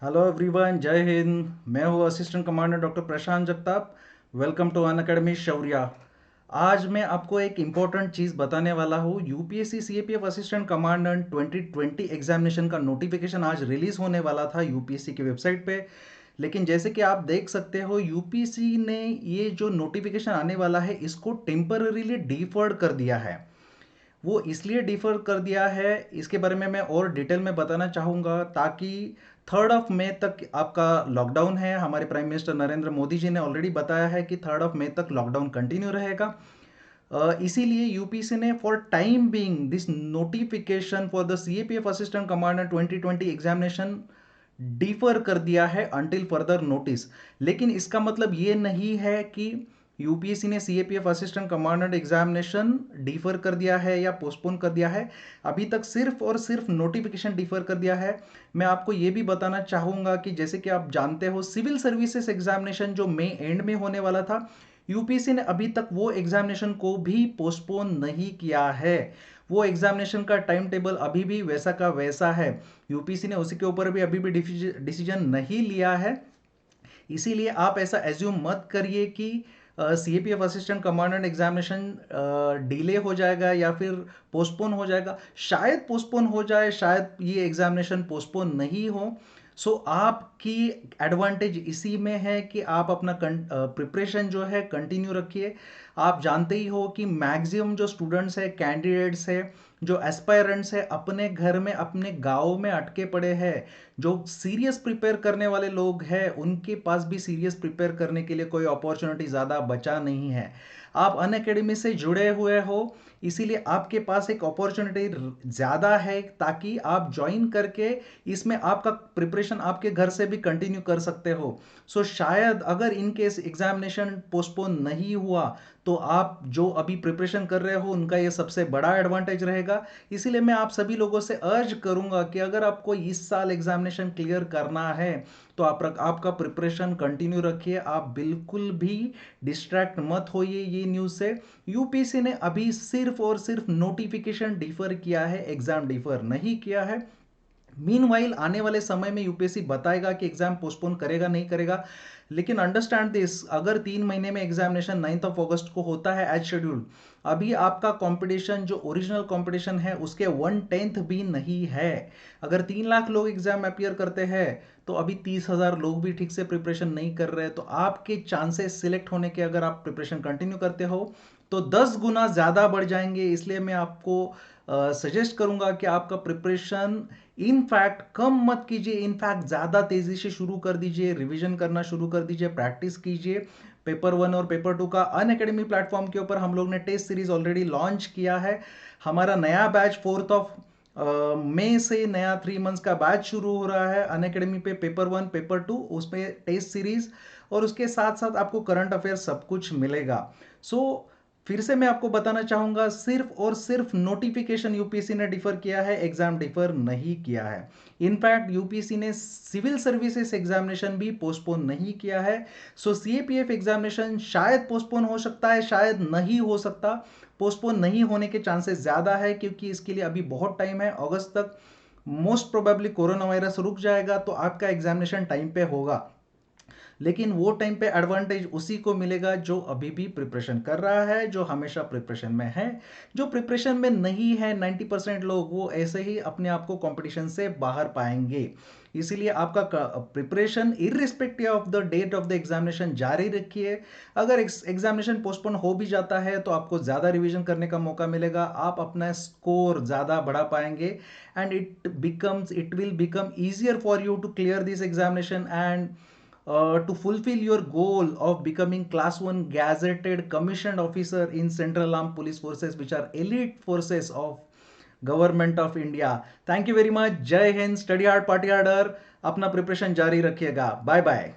Hello everyone, जय हिंद। मैं हूँ assistant commander doctor Prashant Jagtap. Welcome to an academy Shaurya. आज मैं आपको एक इम्पोर्टेंट चीज़ बताने वाला हूँ। UPSC CAPF assistant commandant 2020 examination का नोटिफिकेशन आज रिलीज होने वाला था यूपीएससी की वेबसाइट पे। लेकिन जैसे कि आप देख सकते हो, यूपीएससी ने ये जो नोटिफिकेशन आने वाला है इसको टेम्पररीली डिफर्ड कर दिया है। वो इसलिए डिफर कर दिया है, इसके बारे में मैं और डिटेल में बताना चाहूँगा, ताकि 3 मई तक आपका लॉकडाउन है। हमारे प्राइम मिनिस्टर नरेंद्र मोदी जी ने ऑलरेडी बताया है कि 3 मई तक लॉकडाउन कंटिन्यू रहेगा। इसीलिए यूपीसी ने for time being this notification for the CAPF assistant commander 2020 examination differ कर दिया है अंटिल फर्दर नोटिस। लेकिन इसका मतलब ये नहीं है कि यूपीएससी ने CAPF assistant commandant examination differ कर दिया है या पोस्टपोन कर दिया है। अभी तक सिर्फ और सिर्फ नोटिफिकेशन डिफर कर दिया है। मैं आपको ये भी बताना चाहूँगा कि जैसे कि आप जानते हो, सिविल सर्विसेज एग्जामिनेशन जो मई एंड में होने वाला था, यूपीएससी ने अभी तक वो एग्जामिनेशन को भी पोस्टपोन नहीं किया है। वो एग्जामिनेशन का टाइम टेबल अभी भी वैसा का वैसा है। यूपीएससी ने उसी के ऊपर भी अभी भी डिसीजन नहीं लिया है। इसीलिए आप ऐसा एज्यूम मत करिए कि CAPF assistant commandant examination delay हो जाएगा या फिर पोस्टपोन हो जाएगा। शायद पोस्टपोन हो जाए, शायद ये एग्जामिनेशन पोस्टपोन नहीं हो। सो आपकी एडवांटेज इसी में है कि आप अपना प्रिपरेशन जो है कंटिन्यू रखिए। आप जानते ही हो कि मैक्सिमम जो स्टूडेंट्स है, कैंडिडेट्स है, जो एस्पायरेंट्स है, अपने घर में अपने गाँव में अटके पड़े हैं। जो सीरियस प्रिपेयर करने वाले लोग हैं उनके पास भी सीरियस प्रिपेयर करने के लिए कोई अपॉर्चुनिटी ज़्यादा बचा नहीं है। आप अन अकेडमी से जुड़े हुए हो, इसीलिए आपके पास एक अपॉर्चुनिटी ज़्यादा है, ताकि आप ज्वाइन करके इसमें आपका प्रिपरेशन आपके घर से भी कंटिन्यू कर सकते हो। सो शायद अगर इन केस एग्जामिनेशन पोस्टपोन नहीं हुआ तो आप जो अभी प्रिपरेशन कर रहे हो उनका ये सबसे बड़ा एडवांटेज रहेगा। इसीलिए मैं आप सभी लोगों से अर्ज करूंगा कि अगर आपको इस साल एग्जामिनेशन क्लियर करना है तो आपका प्रिपरेशन कंटिन्यू रखिए। आप बिल्कुल भी डिस्ट्रैक्ट मत होइए ये न्यूज़ से। यूपीएससी ने अभी सिर्फ और सिर्फ नोटिफिकेशन डिफर किया है, एग्जाम डिफर नहीं किया है। मीनवाइल आने वाले समय में यूपीएससी बताएगा कि एग्जाम पोस्टपोन करेगा नहीं करेगा। लेकिन अंडरस्टैंड दिस, अगर 3 महीने में एग्जामिनेशन 9 अगस्त को होता है एज शेड्यूल, अभी आपका कंपटीशन जो ओरिजिनल कंपटीशन है उसके 1/10 भी नहीं है। अगर 3 लाख लोग एग्जाम अपियर करते हैं तो अभी 30,000 लोग भी ठीक से प्रिपरेशन नहीं कर रहे। तो आपके चांसेस सिलेक्ट होने के, अगर आप प्रिपरेशन कंटिन्यू करते हो, तो 10 गुना ज़्यादा बढ़ जाएंगे। इसलिए मैं आपको सजेस्ट करूंगा कि आपका प्रिपरेशन इनफैक्ट कम मत कीजिए, इनफैक्ट ज़्यादा तेज़ी से शुरू कर दीजिए, रिवीजन करना शुरू कर दीजिए, प्रैक्टिस कीजिए। पेपर 1 और पेपर 2 का अन अकेडमी प्लेटफॉर्म के ऊपर हम लोग ने टेस्ट सीरीज ऑलरेडी लॉन्च किया है। हमारा नया बैच 4 मई से नया 3 मंथ्स का बैच शुरू हो रहा है अन अकेडमी पे। पेपर 1 पेपर 2 उसमें टेस्ट सीरीज और उसके साथ साथ आपको करंट अफेयर सब कुछ मिलेगा। सो फिर से मैं आपको बताना चाहूंगा, सिर्फ और सिर्फ नोटिफिकेशन यूपीएससी ने डिफर किया है, एग्जाम डिफर नहीं किया है। इनफैक्ट यूपीएससी ने सिविल सर्विसेज एग्जामिनेशन भी पोस्टपोन नहीं किया है। सो सीएपीएफ एग्जामिनेशन शायद पोस्टपोन हो सकता है, शायद नहीं हो सकता। पोस्टपोन नहीं होने के चांसेस ज़्यादा है, क्योंकि इसके लिए अभी बहुत टाइम है। अगस्त तक मोस्ट प्रोबेबली कोरोना वायरस रुक जाएगा तो आपका एग्जामिनेशन टाइम पे होगा। लेकिन वो टाइम पे एडवांटेज उसी को मिलेगा जो अभी भी प्रिपरेशन कर रहा है, जो हमेशा प्रिपरेशन में है। जो प्रिपरेशन में नहीं है, 90% लोग वो ऐसे ही अपने आप को कंपटीशन से बाहर पाएंगे। इसीलिए आपका preparation irrespective of the date of the examination जारी रखिए। अगर एग्जामिनेशन पोस्टपोन हो भी जाता है तो आपको ज़्यादा रिवीजन करने का मौका मिलेगा, आप अपना स्कोर ज़्यादा बढ़ा पाएंगे। And it will become easier for you to clear this examination and to fulfill your goal of becoming class 1 gazetted commissioned officer in Central Armed Police Forces, which are elite forces of government of India. Thank you very much. जय हिंद। Study hard, party harder. अपना preparation जारी रखिएगा। Bye bye.